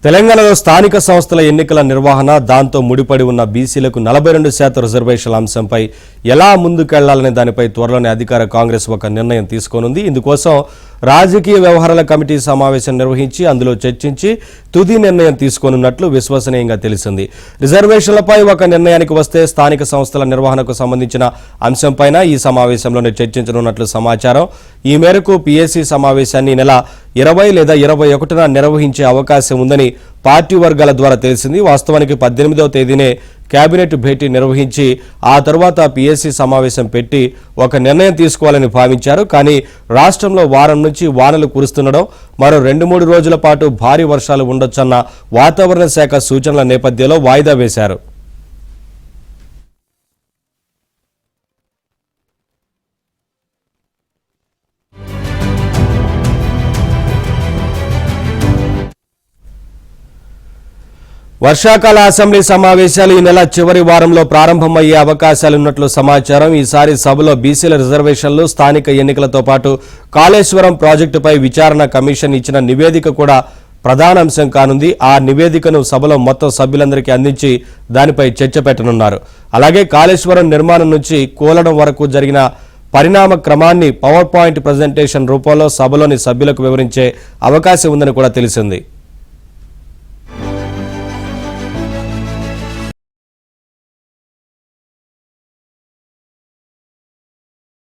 తెలంగాణలో స్థానిక సంస్థల ఎన్నికల నిర్వహణ దాంతో ముడిపడి ఉన్న బీసీలకు 42% రిజర్వేషన్ల అంశంపై ఎలా ముందుకెళ్లాలనే దానిపై త్వరలోనే అధికార కాంగ్రెస్ ఒక నిర్ణయం తీసుకోనుంది. ఇందుకోసం రాజకీయ వ్యవహారాల కమిటీ సమావేశం నిర్వహించి అందులో చర్చించి తుది నిర్ణయం తీసుకోనున్నట్లు విశ్వసనీయంగా తెలిసింది. రిజర్వేషన్లపై ఒక నిర్ణయానికి వస్తే స్థానిక సంస్థల నిర్వహణకు సంబంధించిన అంశంపైన ఈ సమావేశంలోనే చర్చించనున్నట్లు సమాచారం. ఈ మేరకు పీఏసీ సమావేశాన్ని నెల 20 లేదా 21న నిర్వహించే అవకాశం ఉందని పార్టీ వర్గాల ద్వారా తెలిసింది. వాస్తవానికి 18వ తేదీనే కేబినెట్ భేటీ నిర్వహించి ఆ తర్వాత పీఏసీ సమావేశం పెట్టి ఒక నిర్ణయం తీసుకోవాలని భావించారు. కానీ రాష్ట్రంలో వారం నుంచి వానలు కురుస్తుండడం, మరో 2-3 రోజుల పాటు భారీ వర్షాలు ఉండొచ్చన్న వాతావరణ శాఖ సూచనల నేపథ్యంలో వాయిదా వేశారు. వర్షాకాల అసెంబ్లీ సమావేశాలు ఈ నెల చివరి వారంలో ప్రారంభమయ్యే అవకాశాలున్నట్లు సమాచారం. ఈసారి సభలో బీసీల రిజర్వేషన్లు, స్థానిక ఎన్నికలతో పాటు కాళేశ్వరం ప్రాజెక్టుపై విచారణ కమిషన్ ఇచ్చిన నివేదిక కూడా ప్రధాన అంశం కానుంది. ఆ నివేదికను సభలో మొత్తం సభ్యులందరికీ అందించి దానిపై చర్చ పెట్టనున్నారు. అలాగే కాళేశ్వరం నిర్మాణం నుంచి కూలడం వరకు జరిగిన పరిణామ క్రమాన్ని పవర్ పాయింట్ ప్రజెంటేషన్ రూపంలో సభలోని సభ్యులకు వివరించే అవకాశం ఉందని కూడా తెలిసింది.